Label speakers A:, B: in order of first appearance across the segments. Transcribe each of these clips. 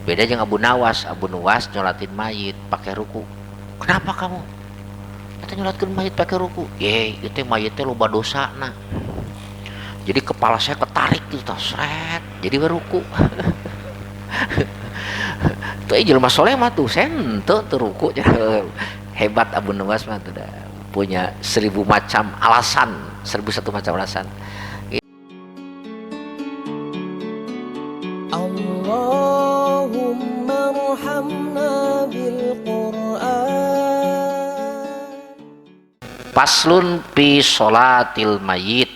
A: Beda jeung Abu Nawas. Abu Nawas nyolatin mayit pakai ruku. Kenapa kamu? Kita nyolatkan mayit pakai ruku. Itu mayitnya loba dosa nah. Jadi kepala saya ketarik gitu, seret. Jadi beruku. Tuh jelema soleh mah tuh sente tuh ruku. Hebat Abu Nawas mah tuh punya 1000 macam alasan, 1001 macam alasan.
B: Allahumma arhamna bil Qur'an.
A: Paslun fi sholatil mayit.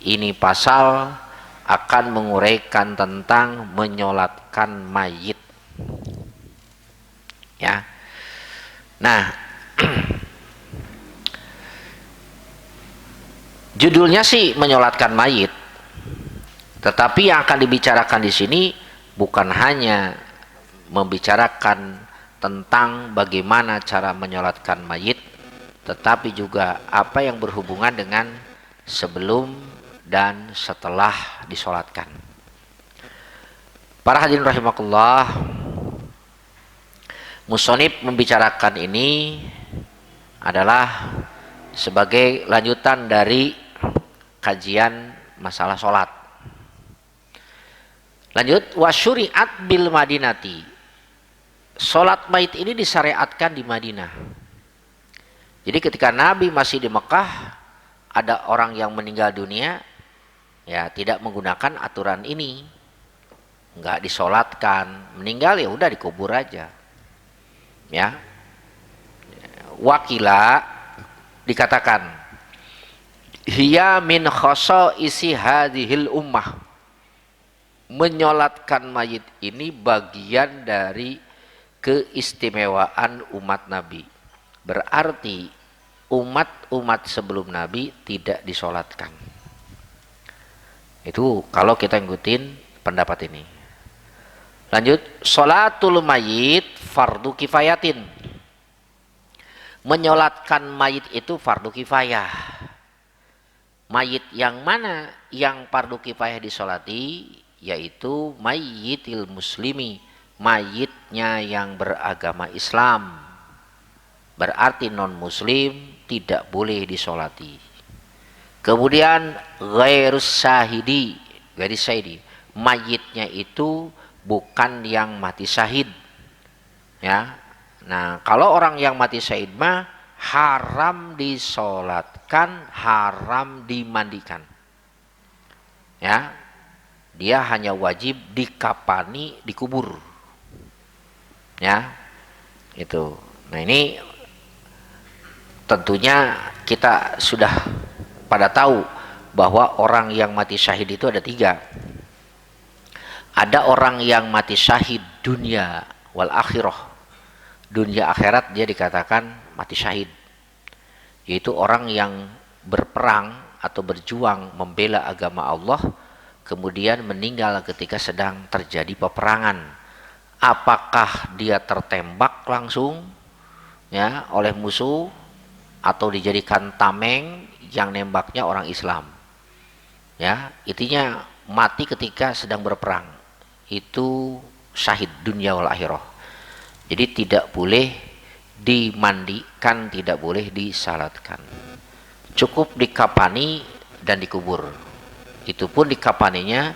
A: Ini pasal akan menguraikan tentang menyolatkan mayit. Ya. Nah, judulnya sih menyolatkan mayit. Tetapi yang akan dibicarakan di sini bukan hanya membicarakan tentang bagaimana cara menyolatkan mayit, tetapi juga apa yang berhubungan dengan sebelum dan setelah disolatkan. Para hadirin rahimakumullah, musonib membicarakan ini adalah sebagai lanjutan dari kajian masalah solat. Lanjut, wasyuri'at bil madinati. Solat mayit ini disyariatkan di Madinah. Jadi ketika Nabi masih di Mekah, ada orang yang meninggal dunia, ya tidak menggunakan aturan ini, nggak disolatkan, meninggal ya udah dikubur aja, ya. Wakila dikatakan, hiya min khosoisi hadhil ummah. Menyolatkan mayit ini bagian dari keistimewaan umat Nabi. Berarti umat-umat sebelum Nabi tidak disolatkan. Itu kalau kita ngikutin pendapat ini. Lanjut, sholatul mayit fardu kifayatin. Menyolatkan mayit itu fardu kifayah. Mayit yang mana yang fardu kifayah disolati? Yaitu mayyitil muslimi, mayitnya yang beragama Islam. Berarti non muslim tidak boleh disolati. Kemudian ghairus syahidi, garis syahidi, mayitnya itu bukan yang mati syahid, ya. Nah, kalau orang yang mati syahid mah haram disolatkan, haram dimandikan, ya. Dia hanya wajib dikapani, dikubur, ya. Itu. Nah, ini tentunya kita sudah pada tahu bahwa orang yang mati syahid itu ada 3. Ada orang yang mati syahid dunia wal akhirah. Dunia akhirat dia dikatakan mati syahid. Yaitu orang yang berperang atau berjuang membela agama Allah, kemudian meninggal ketika sedang terjadi peperangan. Apakah dia tertembak langsung, ya, oleh musuh, atau dijadikan tameng yang nembaknya orang Islam, ya, intinya mati ketika sedang berperang, itu syahid dunia wal akhirah. Jadi tidak boleh dimandikan, tidak boleh disalatkan, cukup dikapani dan dikubur. Itu pun dikapaninya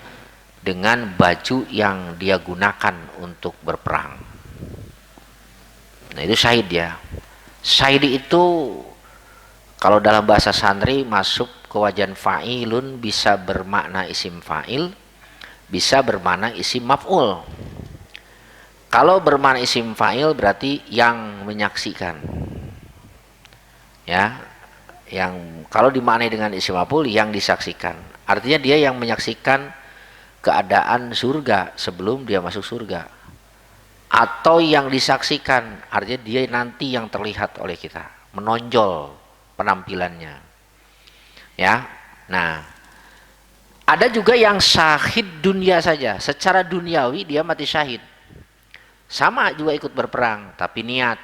A: dengan baju yang dia gunakan untuk berperang. Nah, itu syahid ya. Syahid itu kalau dalam bahasa santri masuk ke wajan fa'ilun, bisa bermakna isim fa'il, bisa bermakna isim maf'ul. Kalau bermakna isim fa'il berarti yang menyaksikan, ya. Yang kalau dimaknai dengan isim maf'ul, yang disaksikan. Artinya dia yang menyaksikan keadaan surga sebelum dia masuk surga. Atau yang disaksikan, artinya dia nanti yang terlihat oleh kita, menonjol penampilannya, ya. Nah, ada juga yang syahid dunia saja, secara duniawi dia mati syahid, sama juga ikut berperang tapi niat.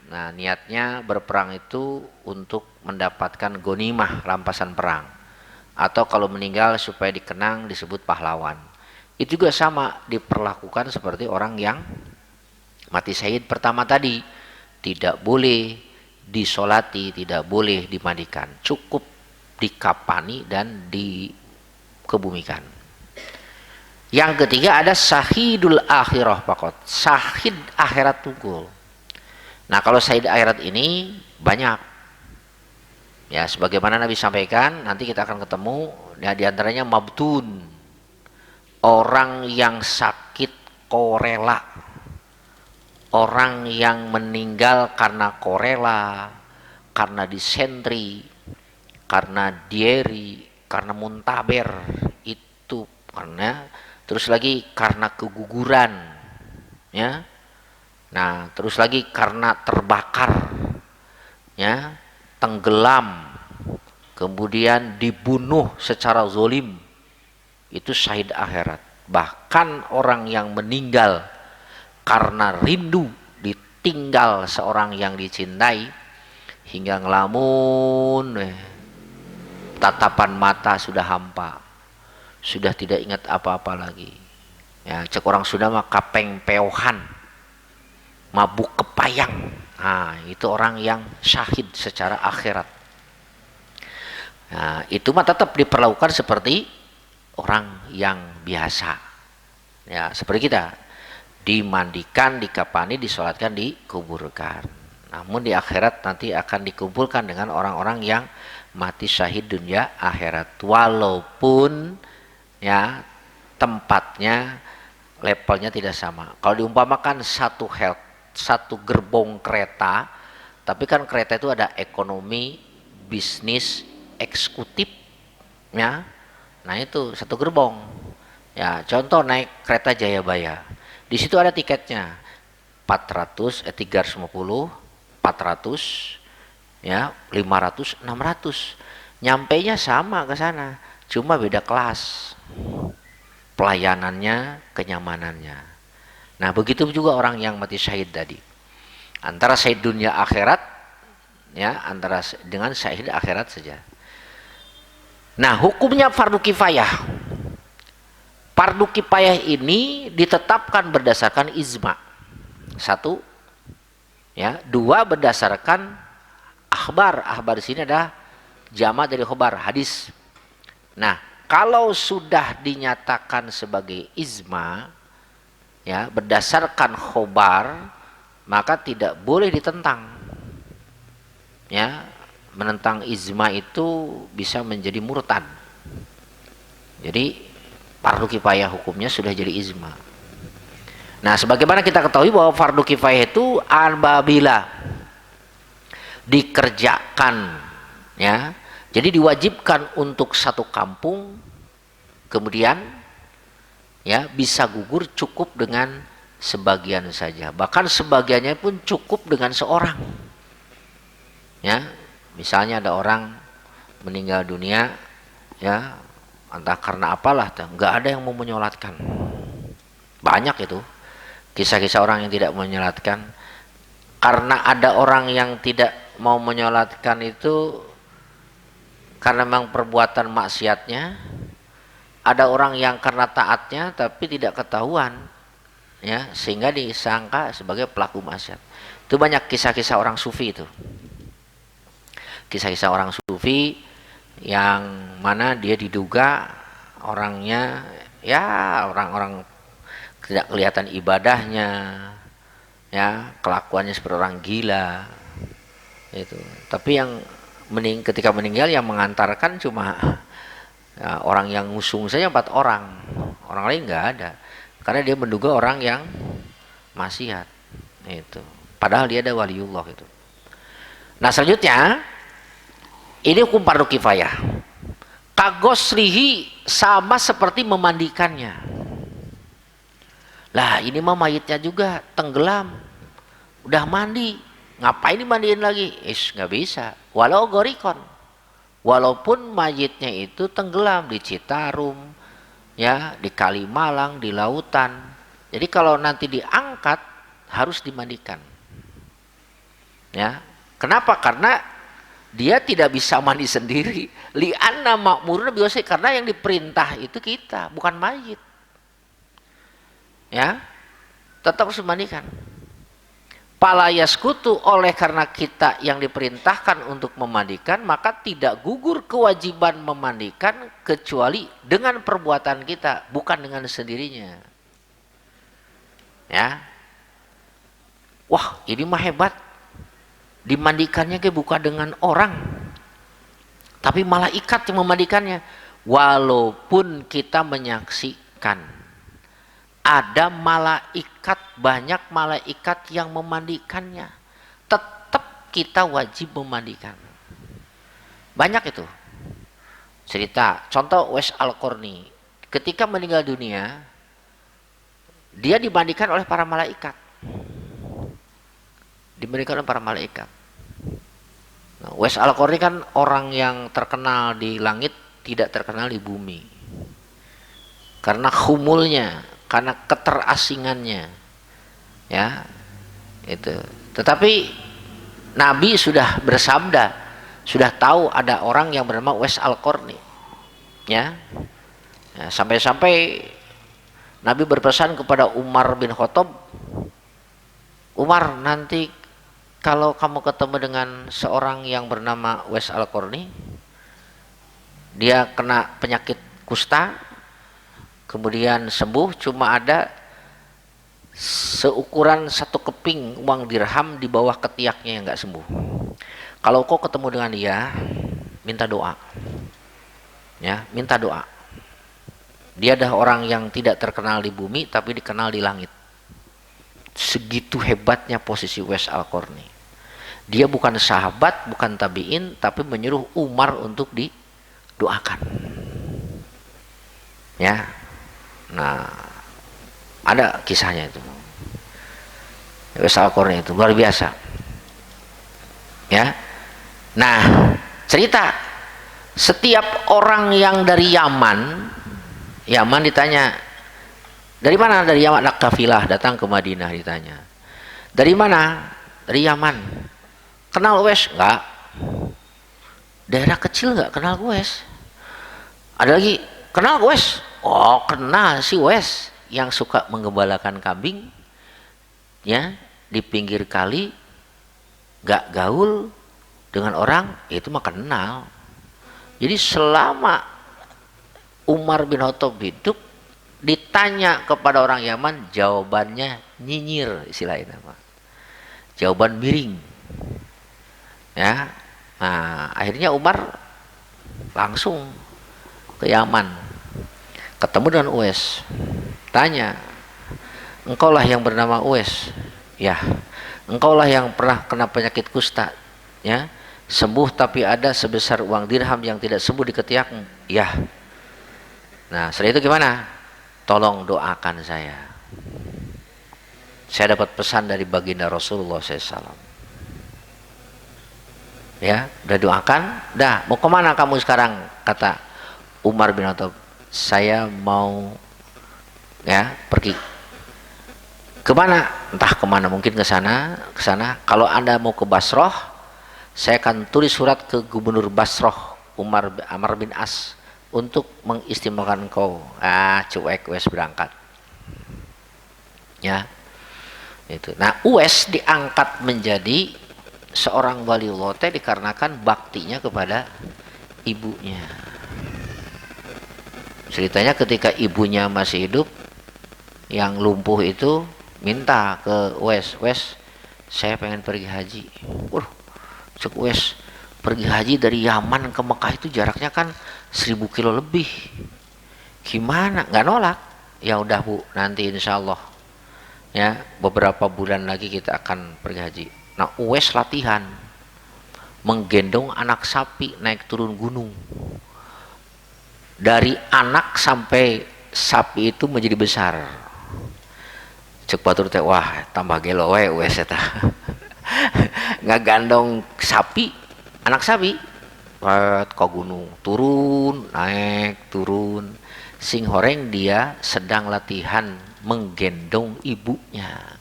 A: Nah, niatnya berperang itu untuk mendapatkan ghanimah, rampasan perang, atau kalau meninggal supaya dikenang disebut pahlawan. Itu juga sama diperlakukan seperti orang yang Mati syahid pertama tadi tidak boleh disolati, tidak boleh dimandikan, cukup dikapani dan dikebumikan. Yang ketiga ada syahidul akhirah pakot, syahid akhirat tunggal. Nah kalau syahid akhirat ini banyak, ya sebagaimana Nabi sampaikan, nanti kita akan ketemu ya, diantaranya mabtun, orang yang sakit korela, orang yang meninggal karena korela, karena disentri, karena dieri, karena muntaber, itu karena, terus lagi karena keguguran, ya. Nah, terus lagi karena terbakar, ya, tenggelam, kemudian dibunuh secara zolim, itu syahid akhirat. Bahkan orang yang meninggal karena rindu ditinggal seorang yang dicintai hingga ngelamun, tatapan mata sudah hampa, sudah tidak ingat apa-apa lagi. Ya, cek orang Sunda mah kapeng peohan, mabuk kepayang. Nah, itu orang yang syahid secara akhirat. Nah, itu mah tetap diperlakukan seperti orang yang biasa. Ya, seperti kita. Dimandikan, dikapani, disolatkan, dikuburkan. Namun di akhirat nanti akan dikumpulkan dengan orang-orang yang mati syahid dunia akhirat. Walaupun ya tempatnya, levelnya tidak sama. Kalau diumpamakan satu gerbong kereta, tapi kan kereta itu ada ekonomi, bisnis, eksekutif, ya. Nah itu satu gerbong. Ya contoh naik kereta Jayabaya, di situ ada tiketnya 350, 400, ya 500, 600. Nyampainya sama ke sana, cuma beda kelas. Pelayanannya, kenyamanannya. Nah begitu juga orang yang mati syahid tadi. Antara syahid dunia akhirat, ya antara dengan syahid akhirat saja. Nah hukumnya fardu kifayah. Fardu kifayah ini ditetapkan berdasarkan ijma. Satu, ya. Dua, berdasarkan akhbar. Akhbar di sini ada jamak dari khobar, hadis. Nah kalau sudah dinyatakan sebagai ijma, ya berdasarkan khobar, maka tidak boleh ditentang. Ya, menentang ijma itu bisa menjadi murtad. Jadi fardu kifayah hukumnya sudah jadi ijma. Nah, sebagaimana kita ketahui bahwa fardu kifayah itu apabila dikerjakan, ya. Jadi diwajibkan untuk satu kampung, kemudian ya bisa gugur cukup dengan sebagian saja. Bahkan sebagiannya pun cukup dengan seorang. Ya, misalnya ada orang meninggal dunia, ya entah karena apalah, nggak ada yang mau menyolatkan. Banyak itu kisah-kisah orang yang tidak menyolatkan. Karena ada orang yang tidak mau menyolatkan itu karena memang perbuatan maksiatnya. Ada orang yang karena taatnya tapi tidak ketahuan, ya sehingga disangka sebagai pelaku maksiat. Itu banyak kisah-kisah orang sufi itu. Kisah-kisah orang sufi yang mana dia diduga orangnya ya orang-orang tidak kelihatan ibadahnya, ya kelakuannya seperti orang gila itu. Tapi yang ketika meninggal yang mengantarkan cuma ya, orang yang ngusung saja 4 orang, orang lain nggak ada, karena dia menduga orang yang maksiat itu. Padahal dia ada waliullah itu. Nah selanjutnya ini hukum fardu kifayah. Kagosrihi, sama seperti memandikannya. Lah ini mah mayitnya juga tenggelam, udah mandi, ngapain dimandiin lagi? Nggak bisa. Walau gorikon, walaupun mayitnya itu tenggelam di Citarum, ya di Kalimalang, di lautan. Jadi kalau nanti diangkat harus dimandikan. Ya, kenapa? Karena dia tidak bisa mandi sendiri. Li'anna ma'muruna biwasai, karena yang diperintah itu kita, bukan mayit. Ya, tetap harus dimandikan. Fala yaskutu, oleh karena kita yang diperintahkan untuk memandikan, maka tidak gugur kewajiban memandikan kecuali dengan perbuatan kita, bukan dengan sendirinya. Ya. Wah, ini mah hebat. Dimandikannya bukan dengan orang, tapi malaikat yang memandikannya. Walaupun kita menyaksikan ada malaikat, banyak malaikat yang memandikannya, tetap kita wajib memandikan. Banyak itu cerita. Contoh Uwais Al-Qarni, ketika meninggal dunia, dia dimandikan oleh para malaikat. Dimandikan oleh para malaikat. Nah, Uwais Al-Qarni kan orang yang terkenal di langit, tidak terkenal di bumi. Karena khumulnya, karena keterasingannya, ya itu. Tetapi Nabi sudah bersabda, sudah tahu ada orang yang bernama Uwais Al-Qarni, ya. Sampai-sampai Nabi berpesan kepada Umar bin Khattab, Umar, nanti kalau kamu ketemu dengan seorang yang bernama Uwais Al-Qarni, dia kena penyakit kusta, kemudian sembuh, cuma ada seukuran satu keping uang dirham di bawah ketiaknya yang nggak sembuh. Kalau kau ketemu dengan dia, minta doa, ya, minta doa. Dia adalah orang yang tidak terkenal di bumi, tapi dikenal di langit. Segitu hebatnya posisi Uwais Al-Qarni. Dia bukan sahabat, bukan tabiin, tapi menyuruh Umar untuk didoakan. Ya. Nah, ada kisahnya itu. Uwais Al-Qarni itu luar biasa. Ya. Nah, cerita setiap orang yang dari Yaman ditanya, dari mana? Dari Yaman. Nak kafilah datang ke Madinah, ditanya, dari mana? Dari Yaman. Kenal Uwais? Enggak. Daerah kecil enggak kenal Uwais. Ada lagi, kenal Uwais? Oh, kenal si Uwais yang suka menggembalakan kambing, ya, di pinggir kali, gak gaul dengan orang, itu mah kenal. Jadi selama Umar bin Khattab hidup, ditanya kepada orang Yaman, jawabannya nyinyir, istilahnya, jawaban miring, ya. Nah, akhirnya Umar langsung ke Yaman, ketemu dengan Uwais, tanya, engkaulah yang bernama Uwais? Ya. Engkaulah yang pernah kena penyakit kusta, ya, sembuh tapi ada sebesar uang dirham yang tidak sembuh di ketiakmu? Ya. Nah, setelah itu gimana? Tolong doakan saya. Saya dapat pesan dari baginda Rasulullah SAW. Ya, udah doakan, dah. Mau kemana kamu sekarang? Kata Umar bin Khattab, saya mau, ya, pergi. Kemana? Entah kemana, mungkin ke sana, ke sana. Kalau Anda mau ke Basroh, saya akan tulis surat ke Gubernur Basroh, Amr bin As, untuk mengistimewakan engkau. Cuek, Uwais berangkat. Ya, itu. Nah, Uwais diangkat menjadi seorang waliullah dikarenakan baktinya kepada ibunya. Ceritanya ketika ibunya masih hidup, yang lumpuh itu minta ke Uwais, Uwais, saya pengen pergi haji. Cek Uwais, pergi haji dari Yaman ke Mekah itu jaraknya kan 1000 kilo lebih. Gimana? Nggak nolak. Ya udah Bu, nanti insya Allah, ya, beberapa bulan lagi kita akan pergi haji. Nah, Uwais latihan menggendong anak sapi naik turun gunung. Dari anak sampai sapi itu menjadi besar. Cek batur teh, wah tambah gelo we Uwais eta. Ngagandong sapi, anak sapi, ke gunung, turun, naik, turun. Sing horeng dia sedang latihan menggendong ibunya.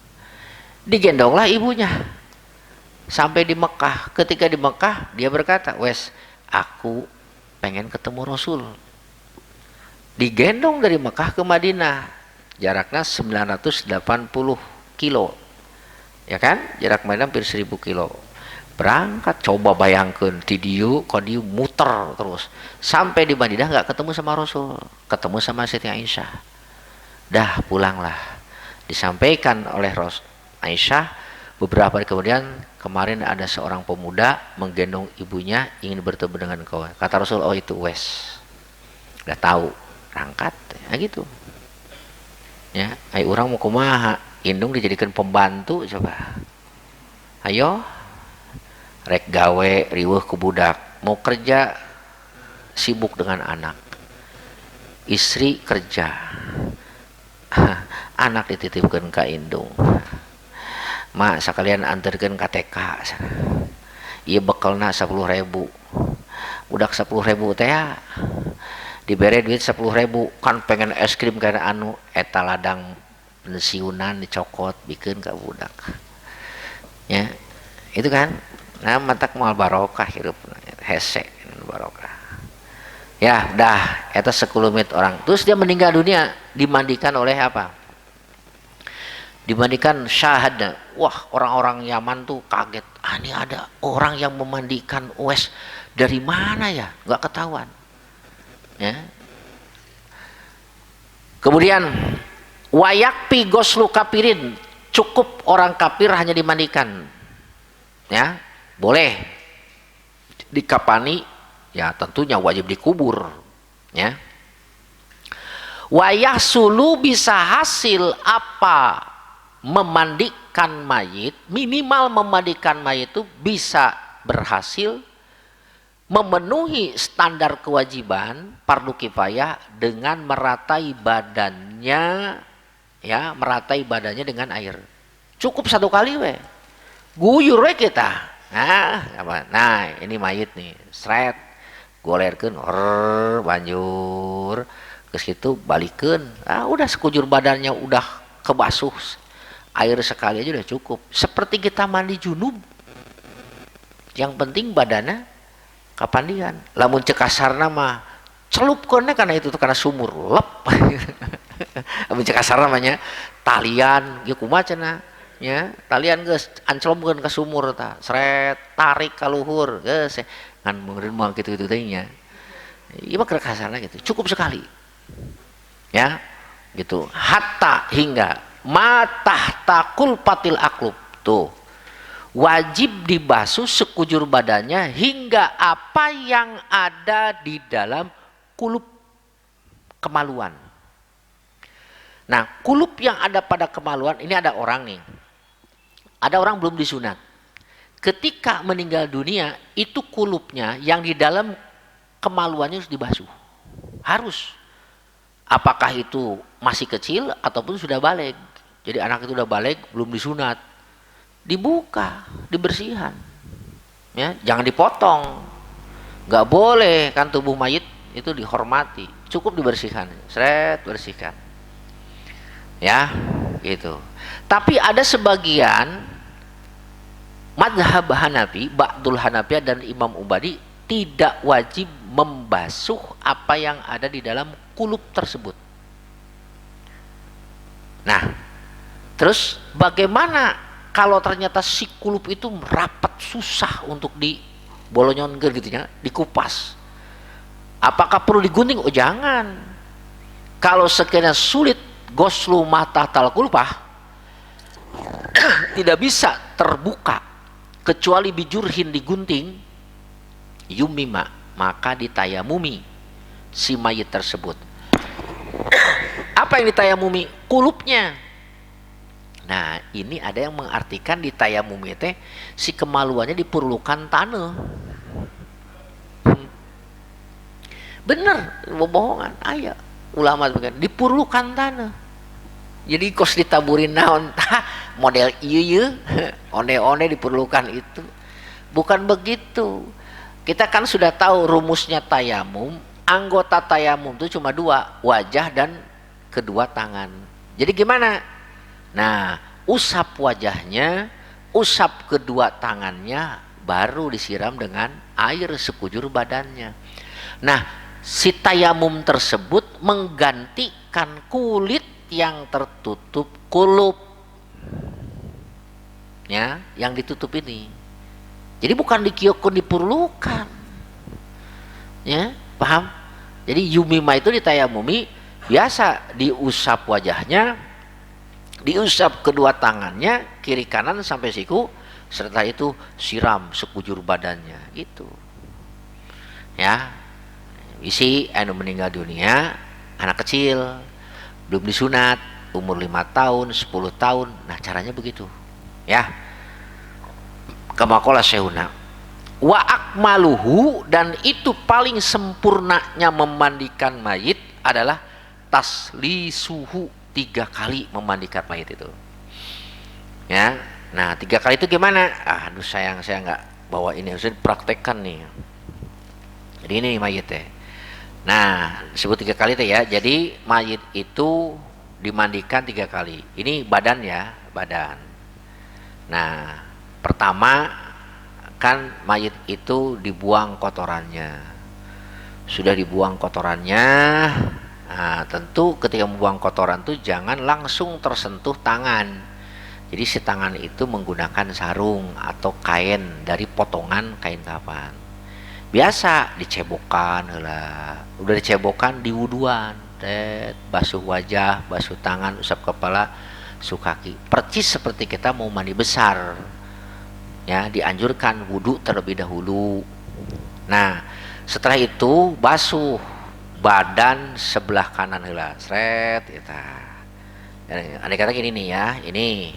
A: Digendonglah ibunya sampai di Mekah. Ketika di Mekah, dia berkata, Uwais, aku pengen ketemu Rasul. Digendong dari Mekah ke Madinah, jaraknya 980 kilo. ya kan, jarak Madinah hampir 1000 kilo. Berangkat, coba bayangkan di dieu kok dieu muter terus sampai di Madinah nggak ketemu sama Rasul, ketemu sama Siti Aisyah. Dah pulanglah, disampaikan oleh Aisyah beberapa hari kemudian, kemarin ada seorang pemuda menggendong ibunya ingin bertemu dengan kau. Kata Rasul, oh itu Uwais. Udah tahu, berangkat, ya gitu. Ya, ayo orang mau kumaha, indung dijadikan pembantu coba. Ayo, rek gawe riweuh ku budak, mau kerja sibuk dengan anak, istri kerja, anak dititipkan ke indung. Mak sekalian anterkeun ka TK. Ieu bekelna 10.000. Budak 10.000 teh ya. Dibere duit 10.000, kan pengen es krim karena anu eta ladang pensiunan dicokot bikin ka budak. Ya. Itu kan. Nah, matak moal barokah hirup hese barokah. Ya, dah eta 10 menit orang. Terus dia meninggal dunia dimandikan oleh apa? Dimandikan syahada. Wah, orang-orang Yaman tuh kaget. Ah, ini ada orang yang memandikan Uwais, dari mana ya? Nggak ketahuan. Ya. Kemudian wayakpi goslu kafirin, cukup orang kafir hanya dimandikan. Ya, boleh dikapani, ya tentunya wajib dikubur. Ya. Wayahsulu bisa hasil apa? Memandikan mayit, minimal memandikan mayit itu bisa berhasil memenuhi standar kewajiban fardu kifayah dengan meratai badannya, ya meratai badannya dengan air. Cukup 1 kali we, guyur we kita. Nah ini mayit nih, seret golerkeun, banjur ke situ balikeun. Udah sekujur badannya udah kebasuh. Air sekali aja udah cukup. Seperti kita mandi junub. Yang penting badannya kapandian. Lamun cek kasarna mah celupkeunna karena itu karena sumur lep. Lamun cek kasarna namanya talian ieu kumaha cenah ya, talian geus anclomkeun ka sumur tah. Sret tarik ka luhur geus ngan meureun moal kitu-kitu teh nya. Ieu mah kasarna gitu. Cukup sekali. Ya. Gitu. Hatta hingga matah takul patil aklub tuh wajib dibasuh sekujur badannya hingga apa yang ada di dalam kulub kemaluan. Nah, kulub yang ada pada kemaluan ini ada orang nih, ada orang belum disunat. Ketika meninggal dunia itu kulubnya yang di dalam kemaluannya harus dibasuh, harus. Apakah itu masih kecil ataupun sudah balik? Jadi anak itu udah balik belum disunat, dibuka, dibersihkan, ya jangan dipotong, nggak boleh kan tubuh mayit itu dihormati, cukup dibersihkan, seret bersihkan, ya gitu. Tapi ada sebagian madhab Hanafi, Ba'dul Hanafi dan Imam Ubadi tidak wajib membasuh apa yang ada di dalam kulub tersebut. Nah, terus bagaimana kalau ternyata si kulub itu rapat susah untuk dibolonyonkeun gitu ya, dikupas. Apakah perlu digunting? Oh jangan. Kalau sekiranya sulit goslu mata tal kulpah tidak bisa terbuka kecuali bijurhin digunting yumima, maka ditayamumi si mayit tersebut. Apa yang ditayamumi? Kulubnya. Nah, ini ada yang mengartikan ditayamumi teh si kemaluannya diperlukan tanah. Bener, bohongan. Aya ulama begini, diperlukan tanah. Jadi kos ditaburin naon model ieu onde-onde diperlukan itu. Bukan begitu. Kita kan sudah tahu rumusnya tayamum. Anggota tayamum itu cuma 2, wajah dan kedua tangan. Jadi gimana? Nah, usap wajahnya, usap kedua tangannya, baru disiram dengan air sekujur badannya. Nah, si tayamum tersebut menggantikan kulit yang tertutup kulub. ya, yang ditutup ini. Jadi bukan dikiokun diperlukan, ya, paham? Jadi yumima itu ditayamumi, biasa diusap wajahnya, diusap kedua tangannya, kiri kanan sampai siku, setelah itu siram sekujur badannya, gitu. Ya, isi anu meninggal dunia, anak kecil, belum disunat, umur 5 tahun, 10 tahun, nah caranya begitu. Ya, kamakola sehuna. Wa akmaluhu, dan itu paling sempurnanya memandikan mayit adalah taslisuhu, 3 kali memandikan mayit itu. Ya, nah 3 kali itu gimana? Aduh sayang saya nggak bawa ini, harus dipraktekkan nih. Jadi ini mayit ya. Nah disebut 3 kali teh ya. Jadi mayit itu dimandikan 3 kali. Ini badan ya, badan. Nah pertama kan mayit itu dibuang kotorannya. Sudah dibuang kotorannya, nah tentu ketika membuang kotoran itu jangan langsung tersentuh tangan. Jadi si tangan itu menggunakan sarung atau kain dari potongan kain kafan. Biasa dicebokan lah. Udah dicebokan diwuduan, basuh wajah, basuh tangan, usap kepala, basuh kaki. Percis seperti kita mau mandi besar. Ya, dianjurkan wudu terlebih dahulu. Nah, setelah itu basuh badan sebelah kanan heula. Sret eta. Andai kata gini nih ya, ini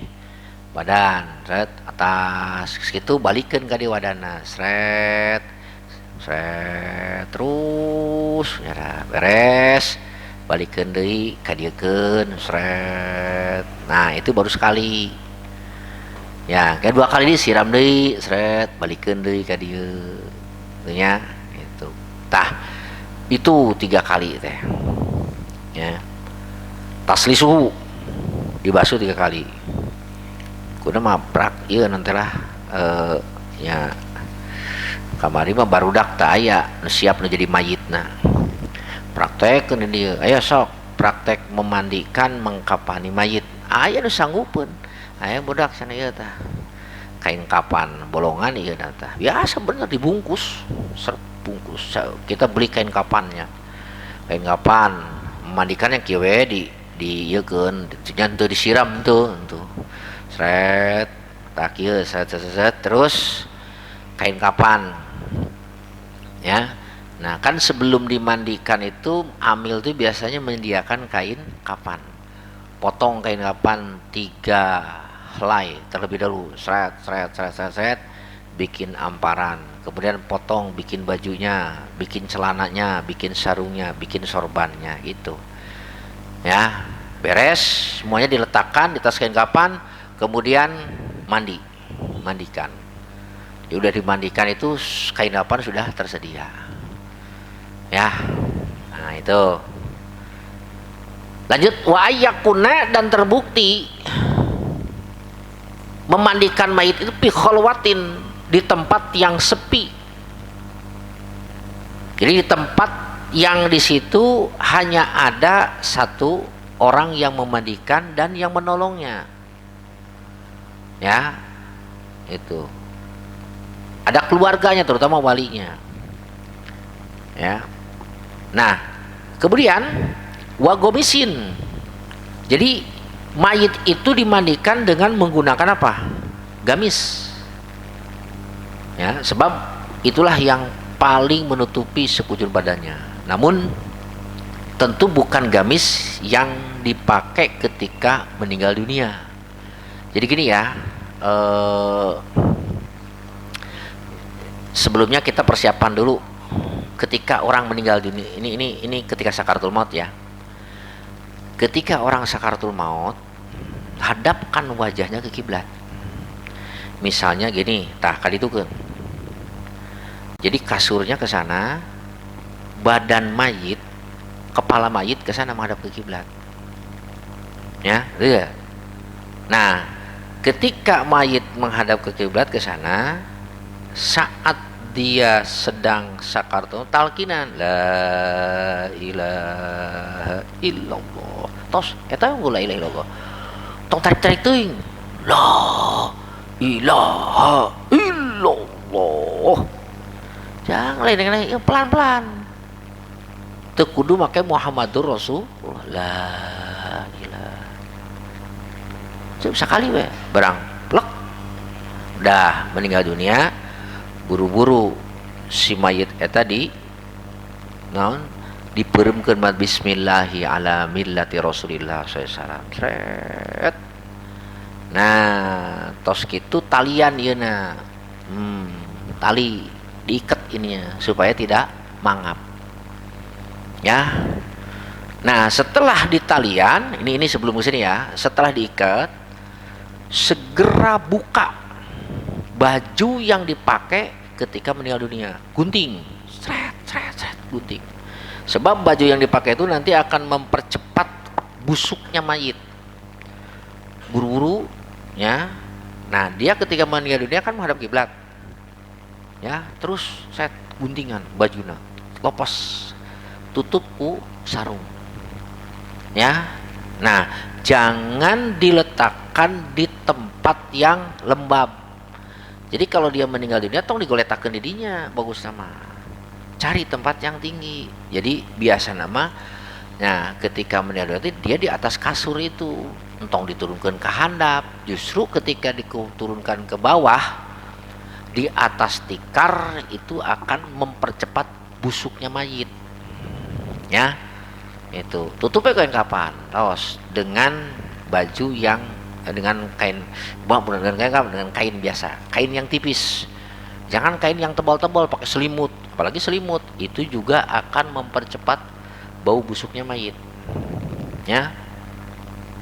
A: badan, sret atas segitu balikeun ka di wadana. Sret terus ya beres, balikeun deui ka dieukeun, sret. Nah itu baru sekali ya, kedua kali disiram deui, sret, balikeun deui ka dieu nya itu. Tah itu 3 kali teh ya. Taslisuhu dibasuh 3 kali, kudu mah prak ieu nanti lah ya kamari mah barudak tak aya siap nu jadi mayitna. Praktekkeun dieu, aya sok praktek memandikan mengkapani mayit. Aya nu sanggupkeun, aya budak sana ieu tah. Kain kapan bolongan ieu tah. Biasa bener dibungkus, bungkus. Kita beli kain kapannya. Kain kapan memandikannya kieu we di ieukeun, nya teu disiram tuh. Sret, tak kieu set terus kain kapan. Ya, nah kan sebelum dimandikan itu amil tuh biasanya menyediakan kain kapan, potong kain kapan 3 helai terlebih dahulu, seret, bikin amparan, kemudian potong, bikin bajunya, bikin celananya, bikin sarungnya, bikin sorbannya gitu. Ya, beres semuanya diletakkan di tas kain kapan, kemudian mandikan. Ya udah dimandikan itu kain kapan sudah tersedia. Ya. Nah, itu. Lanjut, wa ayyakuna, dan terbukti memandikan mayit itu fi khalwatin, di tempat yang sepi. Jadi di tempat yang di situ hanya ada satu orang yang memandikan dan yang menolongnya. Ya. Itu. Ada keluarganya, terutama walinya. Ya. Nah, kemudian wagomisin. Jadi mayit itu dimandikan dengan menggunakan apa? Gamis. Ya, sebab itulah yang paling menutupi sekujur badannya. Namun tentu bukan gamis yang dipakai ketika meninggal dunia. Jadi gini ya, sebelumnya kita persiapan dulu ketika orang meninggal dunia. Ini ketika sakaratul maut ya. Ketika orang sakaratul maut, hadapkan wajahnya ke kiblat. Misalnya gini, tah kali itu kan. Jadi kasurnya ke sana, badan mayit, kepala mayit ke sana menghadap ke kiblat. Ya, lihat. Nah, ketika mayit menghadap ke kiblat ke sana, saat dia sedang sakaratul talkinan la ilaha illallah, tos eta la ilaha illallah, tong tarik teuing la ilaha illallah. Jangan lain-lain, ya pelan-pelan. Teu kudu make Muhammadur Rasulullah. La ilaha. Sekali we barang plek. Dah meninggal dunia, buru-buru si mayit eta di naon dipeuremkeun mat bismillahi ala millati Rasulillah sallallahu alaihi wasallam. Nah, tos kitu talian ieuna. Tali diikat ininya supaya tidak mangap. Ya. Nah, setelah ditalian, ini sebelum kesini ya, setelah diikat, segera buka baju yang dipakai ketika meninggal dunia. Gunting, gunting. Sebab baju yang dipakai itu nanti akan mempercepat busuknya mayit. Buru-buru, ya. Nah, dia ketika meninggal dunia kan menghadap kiblat. Ya, terus set guntingan bajuna, lepas, tutup ku sarung. Ya. Nah, jangan diletakkan di tempat yang lembab. Jadi kalau dia meninggal dunia tong digoletakeun di dinya, bagus nama. Cari tempat yang tinggi. Jadi biasa nama, nah ketika meninggal dunia dia di atas kasur itu, entong diturunkan ke handap. Justru ketika diturunkan ke bawah di atas tikar itu akan mempercepat busuknya mayit. Ya. Itu tutupnya kain kapan, tos dengan baju yang dengan kain, dengan kain biasa, kain yang tipis, jangan kain yang tebal-tebal pakai selimut, apalagi selimut itu juga akan mempercepat bau busuknya mayit. Ya,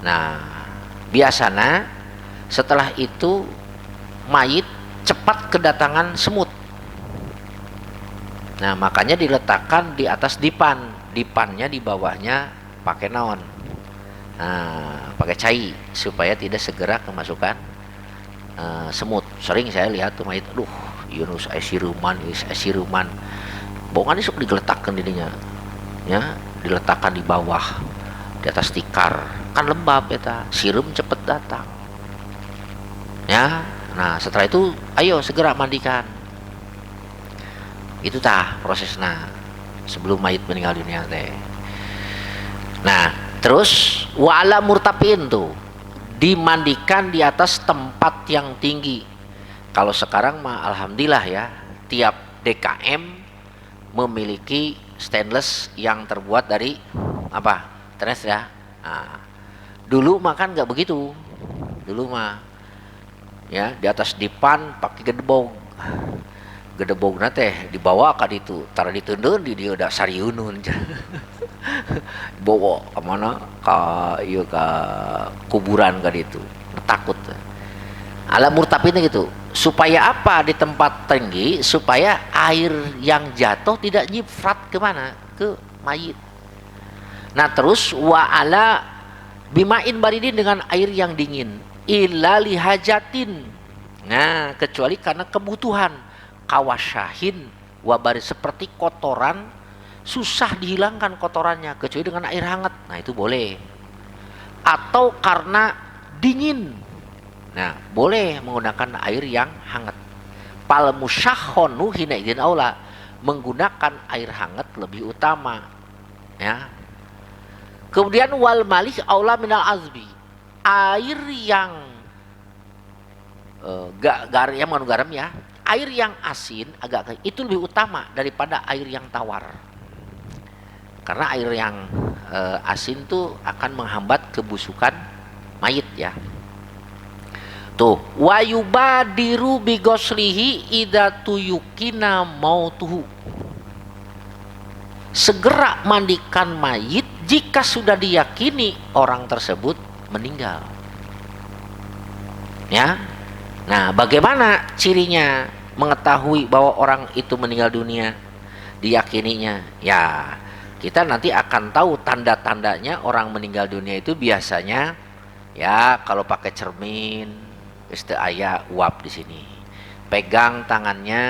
A: nah biasanya setelah itu mayit cepat kedatangan semut. Nah makanya diletakkan di atas dipan. Dipannya di bawahnya pakai naon, nah, pakai cai supaya tidak segera kemasukan semut. Sering saya lihat tuh mayit, aduh Yunus asiruman, bohongan sok digeletakkan dirinya, ya diletakkan di bawah, di atas tikar, kan lembab eta, sirum cepet datang. Ya, nah setelah itu ayo segera mandikan. Itu tah prosesnya sebelum mayit meninggal dunia teh. Nah, terus wa'ala murtapin tuh dimandikan di atas tempat yang tinggi. Kalau sekarang mah alhamdulillah ya, tiap DKM memiliki stainless yang terbuat dari apa? Stainless ya. Nah, dulu mah kan nggak begitu. Dulu mah ya di atas dipan pakai gedebog teh dibawa ka ditu, tara diteundeun di dieu da sariunun. Bawa ka mana? Ka ieu ka kuburan ka ditu. Takut. Ala murtapinnya gitu. Supaya apa di tempat tinggi? Supaya air yang jatuh tidak nyifrat ke mana? Ke mayit. Nah, terus wa ala bimain baridin dengan air yang dingin. Illa lihajatin. Nah, kecuali karena kebutuhan. Kawasyahin wabari seperti kotoran susah dihilangkan kotorannya kecuali dengan air hangat. Nah itu boleh. Atau karena dingin. Nah boleh menggunakan air yang hangat. Pal musyahhonu hina idzin aula, menggunakan air hangat lebih utama. Ya. Kemudian wal malih aula minal azbi, air yang garam ya. Air yang asin agak itu lebih utama daripada air yang tawar. Karena air yang asin tuh akan menghambat kebusukan mayit ya. Tuh, wa yubadiru bi ghuslihi idza tuyukina mautuhu. Segera mandikan mayit jika sudah diyakini orang tersebut meninggal. Ya. Nah, bagaimana cirinya mengetahui bahwa orang itu meninggal dunia? Diyakininya. Ya, kita nanti akan tahu tanda-tandanya orang meninggal dunia itu biasanya ya kalau pakai cermin, aya uap di sini. Pegang tangannya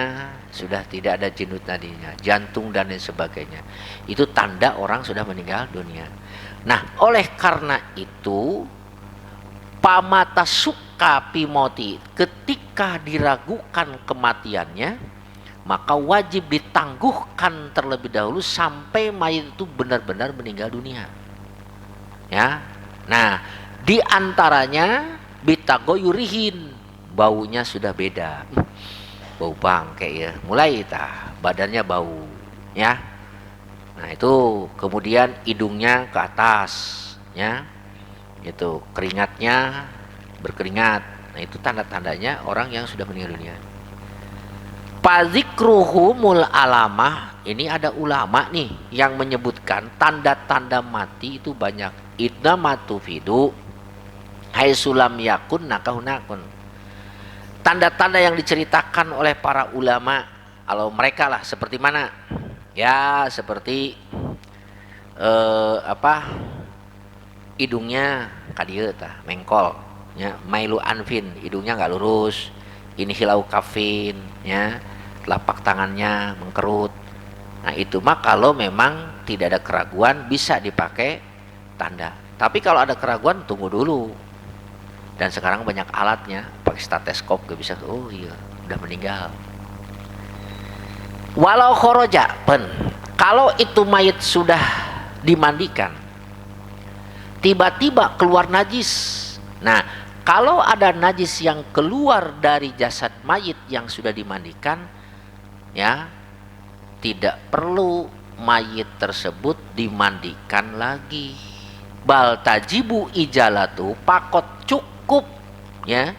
A: sudah tidak ada jenut nadinya, jantung dan lain sebagainya. Itu tanda orang sudah meninggal dunia. Nah, oleh karena itu pamata suka syakka fi mauti, ketika diragukan kematiannya, maka wajib ditangguhkan terlebih dahulu sampai mayit itu benar-benar meninggal dunia. Ya. Nah, di antaranya bitagoyurihin, baunya sudah beda. Bau bangke ya, mulai badannya bau, ya. Nah, itu kemudian hidungnya ke atas, ya. Itu keringatnya berkeringat. Nah, itu tanda-tandanya orang yang sudah meninggal dunia. Fadzikruhumul alamah, ini ada ulama nih yang menyebutkan tanda-tanda mati itu banyak. Idna matufidu haisulam yakun nakahunakun. Tanda-tanda yang diceritakan oleh para ulama, kalau mereka lah seperti mana? Ya, seperti hidungnya kadieu tah, mengkol, ya, mailu anfin, hidungnya nggak lurus, ini hilau kafin, ya, telapak tangannya mengkerut. Nah, itu mah kalau memang tidak ada keraguan bisa dipakai tanda. Tapi kalau ada keraguan tunggu dulu. Dan sekarang banyak alatnya, pakai stetoskop gak bisa. Oh iya, udah meninggal. Walau khoroja pen, kalau itu mayit sudah dimandikan, tiba-tiba keluar najis. Nah, kalau ada najis yang keluar dari jasad mayit yang sudah dimandikan, ya, tidak perlu mayit tersebut dimandikan lagi. Bal tajibu ijalatu, pakot cukup, ya,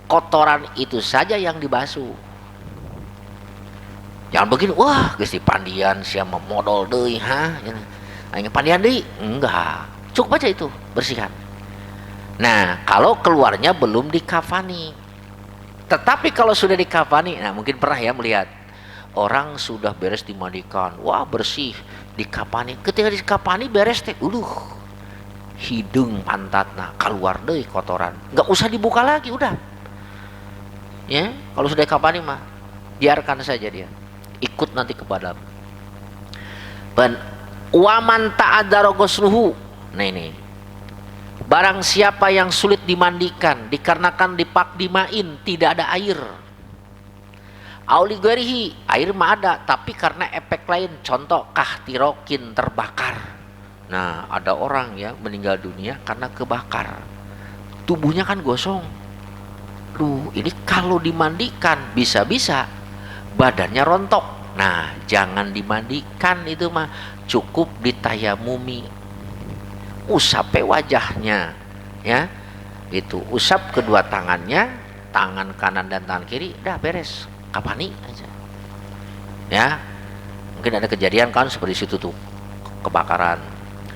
A: kotoran itu saja yang dibasuh. Jangan begini, wah geus dipandian sia modal deui, ha, hanya pandian deui, enggak, cukup aja itu bersihkan. Nah, kalau keluarnya belum dikafani. Tetapi kalau sudah dikafani, nah mungkin pernah ya melihat orang sudah beres dimandikan, wah bersih, dikafani. Ketika dikafani beres teh, hidung pantatna keluar deui kotoran, nggak usah dibuka lagi, udah. Ya, kalau sudah dikafani mah biarkan saja dia, ikut nanti ke badan. Dan waman ta'adzara ghusluhu. Nah ini, barang siapa yang sulit dimandikan dikarenakan dipakdimain, tidak ada air. Auligarihi, air mah ada, tapi karena efek lain, contoh kahtirokin, terbakar. Nah, ada orang ya meninggal dunia karena kebakar. Tubuhnya kan gosong. Ini kalau dimandikan bisa-bisa badannya rontok. Nah, jangan dimandikan itu mah, cukup ditayamumi. Usap wajahnya, ya, itu usap kedua tangannya, tangan kanan dan tangan kiri, dah beres, kapani aja, ya. Mungkin ada kejadian kan seperti situ tuh, kebakaran,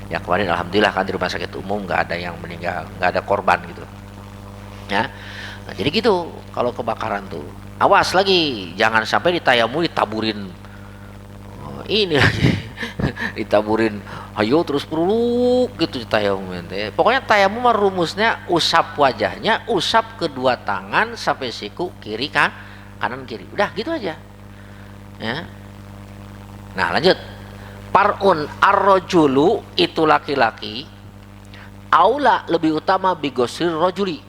A: ya, kemarin alhamdulillah kan di rumah sakit umum nggak ada yang meninggal, nggak ada korban gitu, ya. Nah, jadi gitu kalau kebakaran tuh, awas lagi, jangan sampai ditayamu ditaburin, ini lagi ditaburin, ayo terus perlu gitu tayamum. Pokoknya tayamum rumusnya usap wajahnya, usap kedua tangan sampai siku kiri, kanan kiri, udah gitu aja, ya. Nah lanjut, parun arrojulu, itu laki-laki, aula lebih utama bigosir rojuli.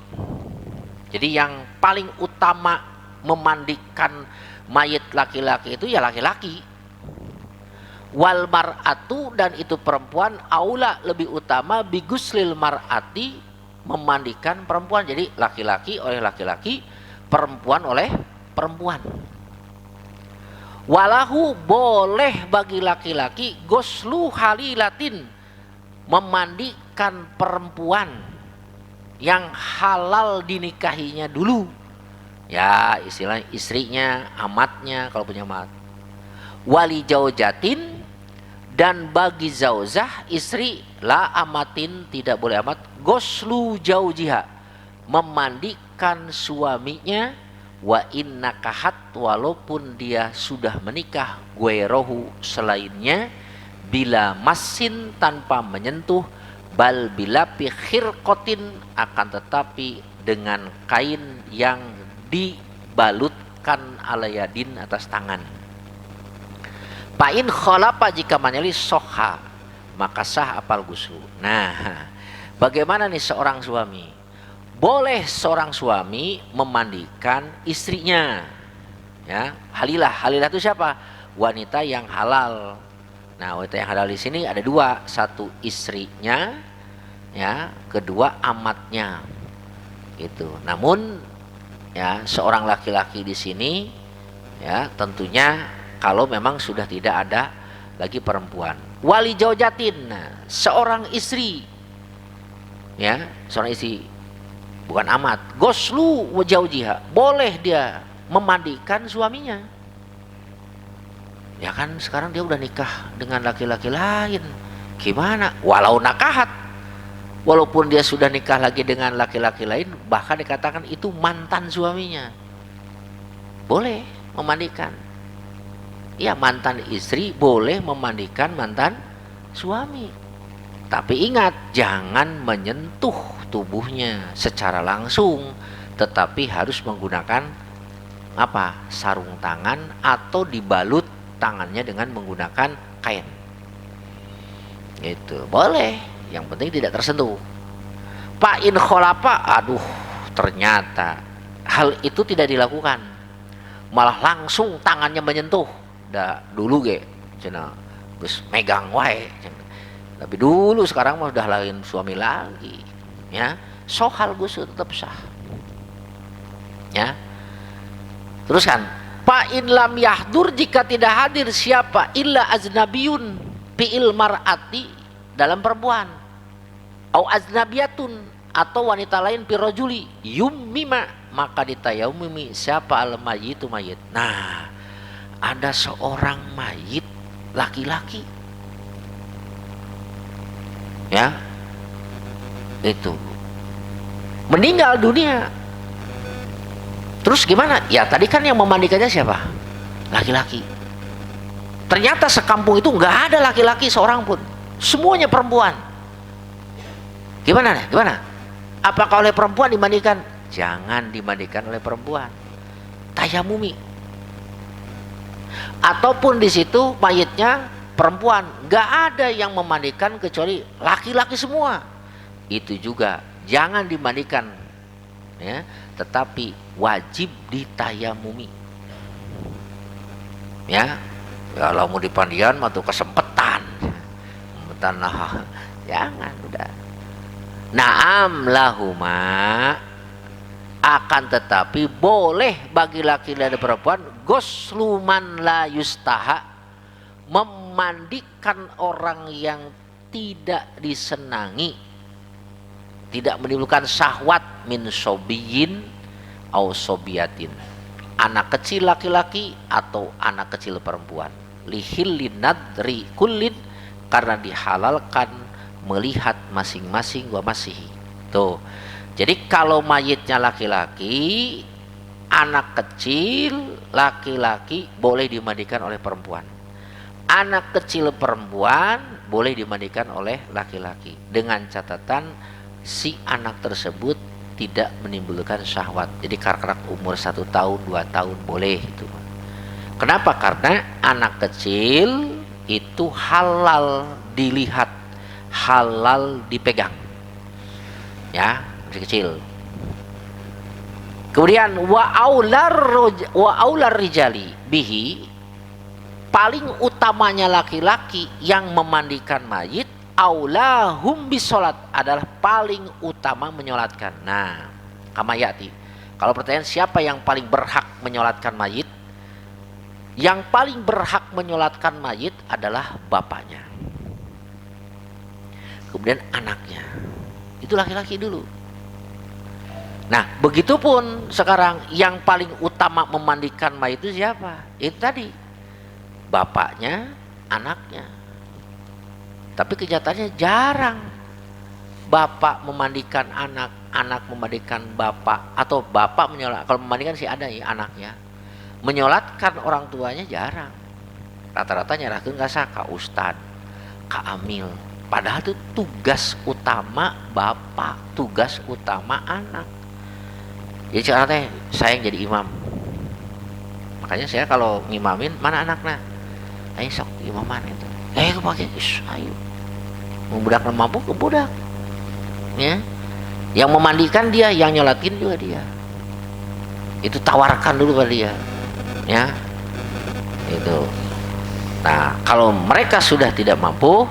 A: Jadi yang paling utama memandikan mayit laki-laki itu ya laki-laki. Wal mar'atu, dan itu perempuan, aula lebih utama biguslil mar'ati, memandikan perempuan. Jadi laki-laki oleh laki-laki, perempuan oleh perempuan. Walahu, boleh bagi laki-laki, goslu halilatin, memandikan perempuan yang halal dinikahinya dulu, ya, istilah istrinya, amatnya kalau punya amat. Wali jaujatin, dan bagi zauzah istri, la amatin, tidak boleh amat, goslu jaujiha, memandikan suaminya, wa inna kahat, walaupun dia sudah menikah, guerohu, selainnya, bila masin, tanpa menyentuh, bal bila khirqatin, akan tetapi dengan kain yang dibalutkan alayadin, atas tangan. Pain kholapa, jika menyeli soha, maka sah apal gusu. Nah, bagaimana nih seorang suami boleh seorang suami memandikan istrinya. Ya, halilah itu siapa? Wanita yang halal. Nah, wanita yang halal di sini ada dua, satu istrinya, ya, kedua amatnya. Gitu. Namun, ya, seorang laki-laki di sini, ya, tentunya kalau memang sudah tidak ada lagi perempuan. Wali zaujatin, nah, seorang istri, ya, seorang istri, bukan amat. Goslu wajaujiha, boleh dia memandikan suaminya. Ya kan sekarang dia udah nikah dengan laki-laki lain. Gimana? Walau nakahat, walaupun dia sudah nikah lagi dengan laki-laki lain, bahkan dikatakan itu mantan suaminya, boleh memandikan. Ya, mantan istri boleh memandikan mantan suami. Tapi ingat, jangan menyentuh tubuhnya secara langsung, tetapi harus menggunakan apa? Sarung tangan atau dibalut tangannya dengan menggunakan kain. Itu boleh, yang penting tidak tersentuh. Pak in kholapa, aduh, ternyata hal itu tidak dilakukan, malah langsung tangannya menyentuh. Dah dulu ge cenah geus megang wae. Tapi dulu, sekarang mah udah lain suami lagi, ya. Sohal gus tetap sah, ya. Teruskan, fa in lam yahdur, jika tidak hadir siapa, illa aznabiyun fi'il mar'ati, dalam perempuan, au aznabiyatun, atau wanita lain pirojuli, yummima, maka ditayamumi siapa al mayyitu, mayit. Nah, ada seorang mayit laki-laki, ya, itu meninggal dunia. Terus gimana? Ya tadi kan yang memandikannya siapa? Laki-laki. Ternyata sekampung itu nggak ada laki-laki seorang pun, semuanya perempuan. Gimana nih? Gimana? Apakah oleh perempuan dimandikan? Jangan dimandikan oleh perempuan. Tayamumi. Ataupun di situ mayitnya perempuan, nggak ada yang memandikan kecuali laki-laki semua. Itu juga jangan dimandikan, ya, tetapi wajib ditayamumi. Ya, kalau mau dipandian mah tuh kesempetan. Nah, jangan udah. Naam lahuma, akan tetapi boleh bagi laki-laki dan perempuan gosluman la yustaha, memandikan orang yang tidak disenangi, tidak menimbulkan syahwat, min sobiyin au sobiyatin, anak kecil laki-laki atau anak kecil perempuan, lihillin nadri kullin, karena dihalalkan melihat masing-masing wa masihi. Tuh, jadi kalau mayitnya laki-laki, anak kecil laki-laki boleh dimandikan oleh perempuan, anak kecil perempuan boleh dimandikan oleh laki-laki, dengan catatan si anak tersebut tidak menimbulkan syahwat. Jadi karak-karak umur 1 tahun 2 tahun boleh itu. Kenapa? Karena anak kecil itu halal dilihat, halal dipegang, ya, masih kecil. Kemudian wa aular rijali bihi, paling utamanya laki-laki yang memandikan mayit, aulahum bisolat, adalah paling utama menyolatkan. Nah, kamayati, kalau pertanyaan siapa yang paling berhak menyolatkan mayit, yang paling berhak menyolatkan mayit adalah bapaknya, kemudian anaknya, itu laki-laki dulu. Nah, begitupun sekarang yang paling utama memandikan mayit itu siapa? Itu tadi, bapaknya, anaknya. Tapi kenyataannya jarang bapak memandikan anak, anak memandikan bapak, atau bapak menyolat. Kalau memandikan sih ada ya anaknya, menyolatkan orang tuanya jarang. Rata-rata nyerahkeun ka ka ustad, ka amil. Padahal itu tugas utama bapak, tugas utama anak. Jadi caranya saya yang jadi imam. Makanya saya kalau ngimamin, mana anaknya? Ayo sok imaman itu. Aku pakai ayo. Budak mampu ke budak, ya. Yang memandikan dia, yang nyolatin juga dia. Itu tawarkan dulu pada dia, ya. Itu. Nah, kalau mereka sudah tidak mampu,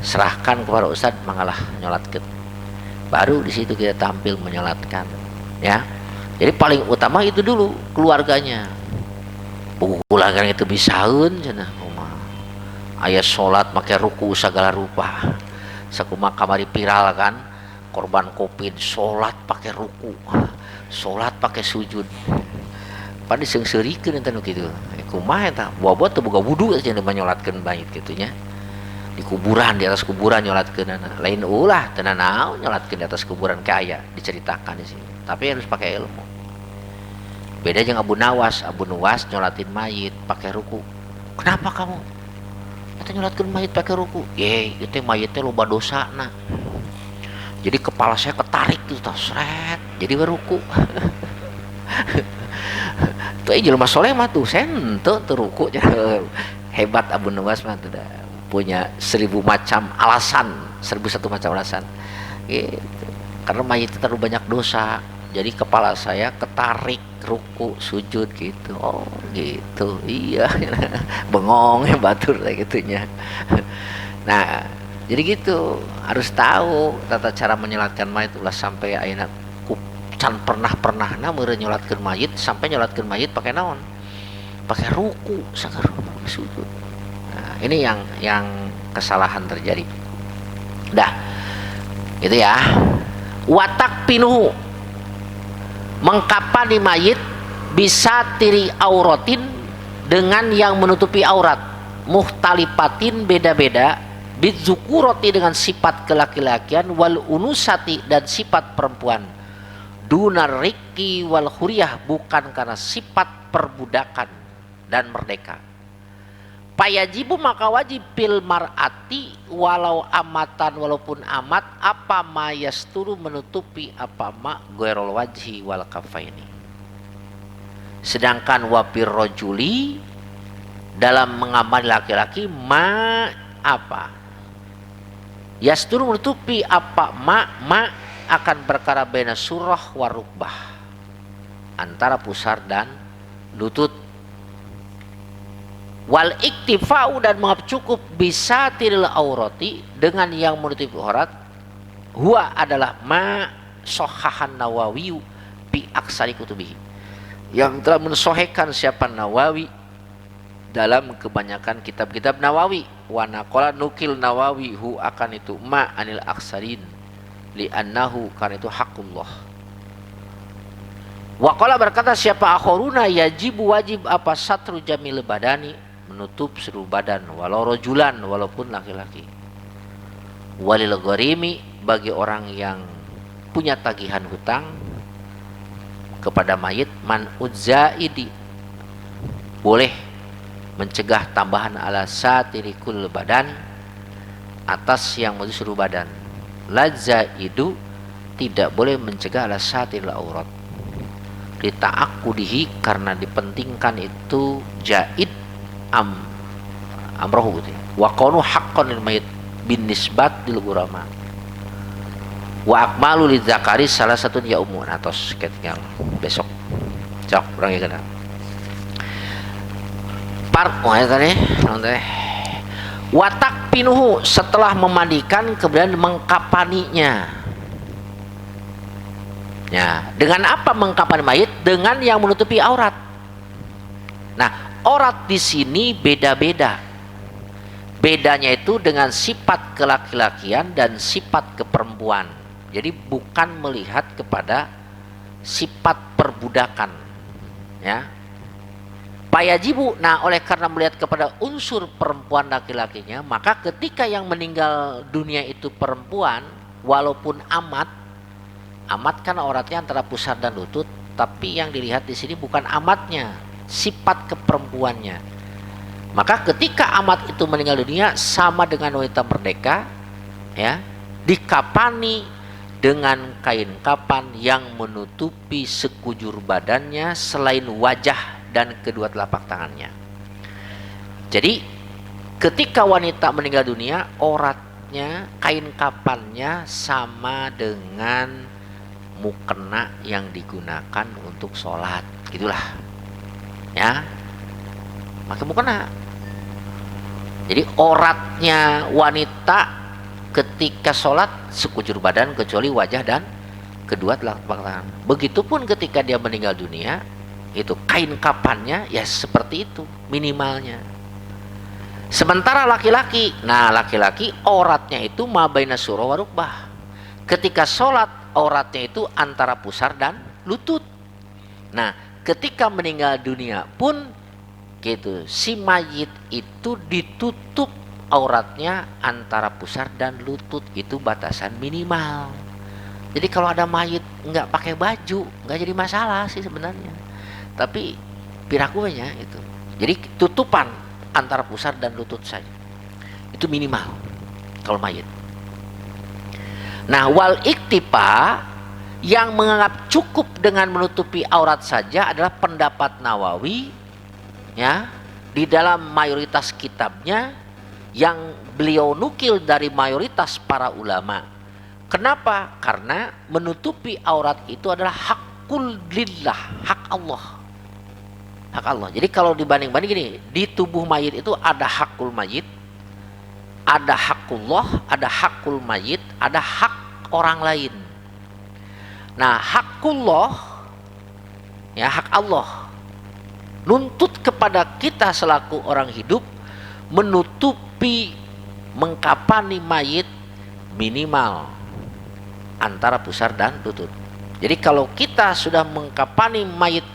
A: serahkan kepada ustadz mengalah nyolatkan. Baru di situ kita tampil menyolatkan, ya. Jadi paling utama itu dulu keluarganya. Keluarga itu bisaun cenah kumaha. Aya salat make ruku segala rupa. Sakumaha kamari viral kan, korban Covid salat pakai ruku. Salat pakai sujud. Pan diseungseurikeun eta nu kitu. Kumaha eta? Buah-buah teu boga wudu aja menyolatkeun mayit kitu nya. Di kuburan, di atas kuburan nyolatkeunana. Lain ulah teu naon nyolatkeun di atas kuburan kaya diceritakan di sini. Tapi harus pakai ilmu. Beda jeung Abu Nawas nyolatin mayit pakai ruku. Kenapa kamu? Eta nyolatkeun mayit pakai ruku. Ye, itu mayitnya loba dosana. Jadi kepala saya ketarik gitu, seret. Jadi beruku. Tuh jelema soleh mah tuh sente teruku. Hebat Abu Nawas mah tuh dah. Punya 1000 macam alasan, 1001 macam alasan. Gitu. Karena mayit itu terlalu banyak dosa. Jadi kepala saya ketarik ruku sujud gitu. Oh gitu. Iya. Bengong ya batur kayak gitunya. Nah, jadi gitu. Harus tahu tata cara menyolatkan mayit ulah sampai ayeuna can pernah meureun nyolatkeun mayit sampai nyolatkeun mayit pakai naon? Pakai ruku, sakar sujud. Nah, ini yang kesalahan terjadi. Dah. Itu ya. Watak pinuhu, mengkapani mayit bisa tiri auratin, dengan yang menutupi aurat, muhtalipatin beda-beda, bizukuroti dengan sifat kelaki-lakian, wal unusati dan sifat perempuan, dunar riki wal huriyah, bukan karena sifat perbudakan dan merdeka. Payajibu maka wajib pil mar'ati walau amatan, walaupun amat, apa ma yasturu menutupi apa ma ghairul wajhi wal kafaini. Sedangkan wapir rojuli dalam mengamali laki-laki ma apa yasturu menutupi apa ma akan perkara baina surah warukbah, antara pusar dan lutut. Wal iktifa'u dan mengap cukup bisa tiril aurati, dengan yang menutupi aurat, huwa adalah ma sohahan Nawawi bi aksari kutubihi, yang telah mensohekan siapa Nawawi dalam kebanyakan kitab-kitab Nawawi. Wa naqala nukil Nawawi hu akan itu ma anil aksarin li annahu, karena itu hakullah. Wa qala berkata siapa akhoruna yajibu wajib apa satru jamil badani, menutup seluruh badan, walau rojulan walaupun laki-laki. Walil gharimi bagi orang yang punya tagihan hutang kepada mayit, man udzaidi boleh mencegah tambahan ala satirikul badan, atas yang menutup seluruh badan. Lazaidu tidak boleh mencegah ala satiril aurat, lita'akudihi karena dipentingkan itu jaid amrohu gitu ya. Wa qanu haqqan lil mayit bin nisbat lil gurama wa akmalu lil zakari salah satu ya umun atos ketinggal besok cok urang ya part ya tadi watak pinuhu setelah memandikan kemudian mengkapaninya. Ya, dengan apa mengkapani mayit? Dengan yang menutupi aurat. Nah, aurat di sini beda-beda. Bedanya itu dengan sifat kelaki-lakian dan sifat keperempuan. Jadi bukan melihat kepada sifat perbudakan. Ya. Payajibu, nah oleh karena melihat kepada unsur perempuan laki-lakinya, maka ketika yang meninggal dunia itu perempuan, walaupun amat kan auratnya antara pusar dan lutut, tapi yang dilihat di sini bukan amatnya, sifat keperempuannya. Maka ketika amat itu meninggal dunia sama dengan wanita merdeka, ya, dikapani dengan kain kapan yang menutupi sekujur badannya selain wajah dan kedua telapak tangannya. Jadi ketika wanita meninggal dunia, auratnya, kain kapannya sama dengan mukena yang digunakan untuk sholat, gitulah ya, pakai mukena. Jadi auratnya wanita ketika sholat sekujur badan kecuali wajah dan kedua telapak tangan. Begitupun ketika dia meninggal dunia, itu kain kafannya ya seperti itu minimalnya. Sementara laki-laki, nah laki-laki auratnya itu ma baina surah wa rukbah. Ketika sholat auratnya itu antara pusar dan lutut. Nah ketika meninggal dunia pun gitu, si mayit itu ditutup auratnya antara pusar dan lutut, itu batasan minimal. Jadi kalau ada mayit nggak pakai baju nggak jadi masalah sih sebenarnya, tapi pirakunya itu jadi tutupan antara pusar dan lutut saja, itu minimal kalau mayit. Nah wal iktifa, yang menganggap cukup dengan menutupi aurat saja adalah pendapat Nawawi ya, di dalam mayoritas kitabnya yang beliau nukil dari mayoritas para ulama. Kenapa? Karena menutupi aurat itu adalah hakul lillah, hak Allah. Hak Allah. Jadi kalau dibanding-banding gini, di tubuh mayit itu ada hakul mayit, ada hakullah, ada hakul mayit, ada hak orang lain. Nah, hakullah ya, hak Allah nuntut kepada kita selaku orang hidup menutupi, mengkapani mayit minimal antara pusar dan lutut. Jadi kalau kita sudah mengkapani mayit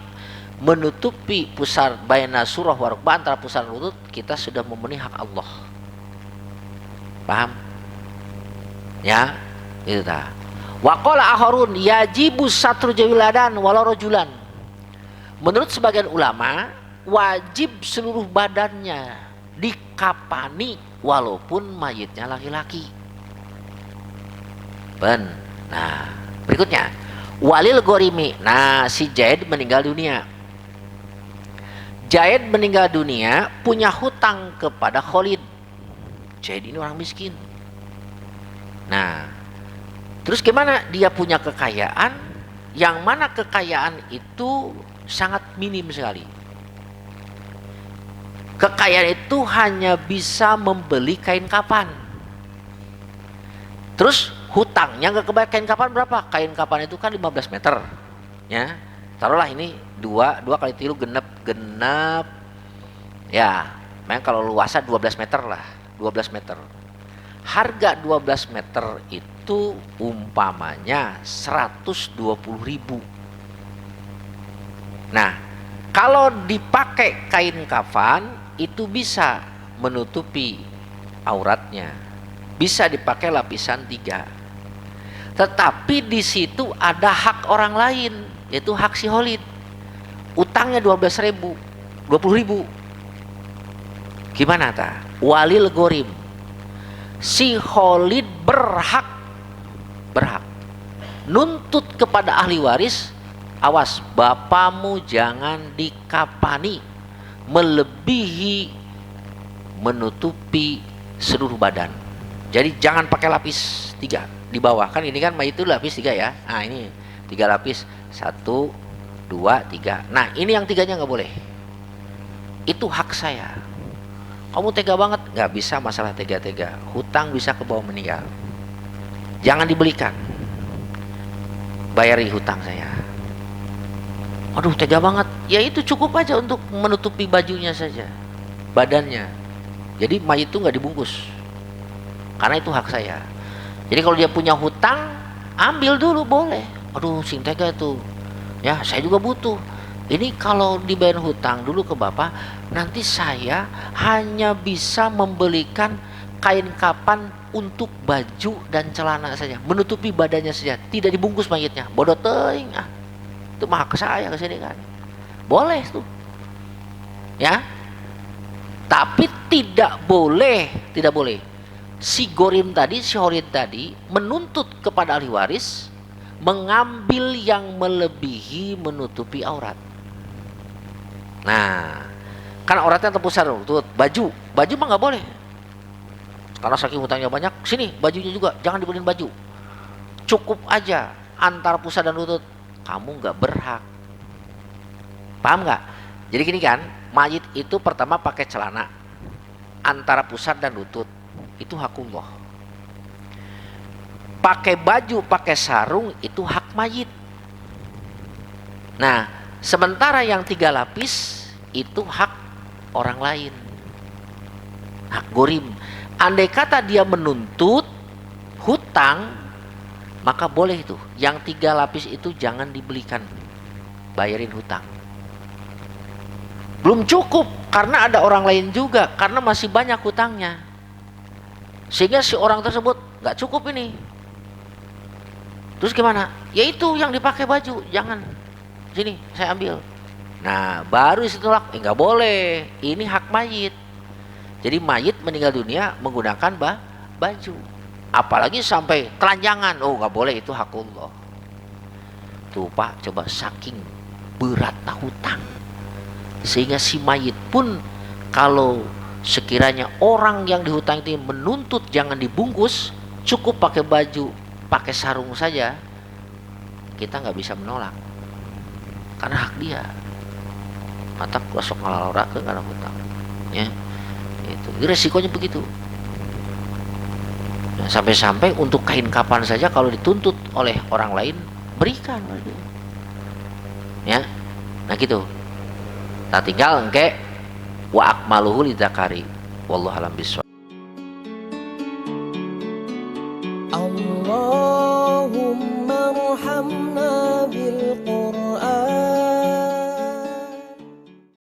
A: menutupi pusar baina surah wa rukbah, antara pusar dan lutut, kita sudah memenuhi hak Allah. Paham? Ya, itu dah. Wa qala akharun yajibu satru jawiladan walau rajulan. Menurut sebagian ulama, wajib seluruh badannya dikapani walaupun mayitnya laki-laki. Nah, berikutnya walil gorimi. Nah, si Zaid meninggal dunia. Zaid meninggal dunia punya hutang kepada Khalid. Zaid ini orang miskin. Nah, terus gimana? Dia punya kekayaan, yang mana kekayaan itu sangat minim sekali. Kekayaan itu hanya bisa membeli kain kapan. Terus hutangnya nggak kebayar. Kain kapan berapa? Kain kapan itu kan 15 meter ya. Taruhlah ini 2 kali 3 genep ya, memang kalau luasnya 12 meter lah, 12 meter. Harga 12 meter itu umpamanya 120.000. Nah, kalau dipakai kain kafan itu bisa menutupi auratnya, bisa dipakai lapisan 3. Tetapi di situ ada hak orang lain, yaitu hak si Khalid. Utangnya 12.000, 20.000. Gimana ta? Walil gorim. Si Khalid berhak nuntut kepada ahli waris, awas bapamu jangan dikapani melebihi menutupi seluruh badan. Jadi jangan pakai lapis 3 di bawah, kan ini kan mayit itu lapis 3 ya. Nah ini 3 lapis, 1, 2, 3. Nah ini yang 3-nya nggak boleh. Itu hak saya. Kamu tega banget, nggak bisa masalah tega-tega. Hutang bisa ke bawah meninggal. Jangan dibelikan. Bayari hutang saya. Aduh tega banget. Ya itu cukup aja untuk menutupi bajunya saja, badannya. Jadi mayit itu nggak dibungkus. Karena itu hak saya. Jadi kalau dia punya hutang, ambil dulu boleh. Aduh sing tega tuh. Ya saya juga butuh. Ini kalau dibayar hutang dulu ke bapak, nanti saya hanya bisa membelikan kain kapan untuk baju dan celana saja, menutupi badannya saja, tidak dibungkus mayitnya. Bodoh teuing ah. Itu mah hak saya kesini kan. Boleh tuh. Ya. Tapi tidak boleh si Gorim tadi, si Khalid tadi menuntut kepada ahli waris mengambil yang melebihi menutupi aurat. Nah, kan auratnya terpusat lutut, baju mah nggak boleh. Karena saking hutangnya banyak, sini bajunya juga jangan dibeliin baju. Cukup aja antara pusat dan lutut, kamu nggak berhak. Paham nggak? Jadi gini kan, mayit itu pertama pakai celana antara pusat dan lutut, itu hakullah. Pakai baju, pakai sarung, itu hak mayit. Nah, sementara yang 3 lapis itu hak orang lain, hak gorim. Andai kata dia menuntut hutang, maka boleh itu. Yang 3 lapis itu jangan dibelikan, bayarin hutang. Belum cukup, karena ada orang lain juga, karena masih banyak hutangnya. Sehingga si orang tersebut nggak cukup ini. Terus gimana? Ya itu yang dipakai baju, jangan. Sini, saya ambil. Nah, baru ditolak. Nggak boleh, ini hak mayit. Jadi mayit meninggal dunia menggunakan baju. Apalagi sampai telanjangan, oh nggak boleh, itu hakullah. Tuh Pak, coba saking beratnya hutang, sehingga si mayit pun kalau sekiranya orang yang dihutang itu menuntut jangan dibungkus, cukup pakai baju, pakai sarung saja, kita nggak bisa menolak, karena hak dia. Mata kosong ngalalora ke karena hutang, ya itu. Jadi resikonya begitu. Nah, sampai-sampai untuk kain kapan saja kalau dituntut oleh orang lain, berikan, ya. Nah gitu. Nah tinggal engke wa akmaluhu lidzakari wallahu alam bisawab.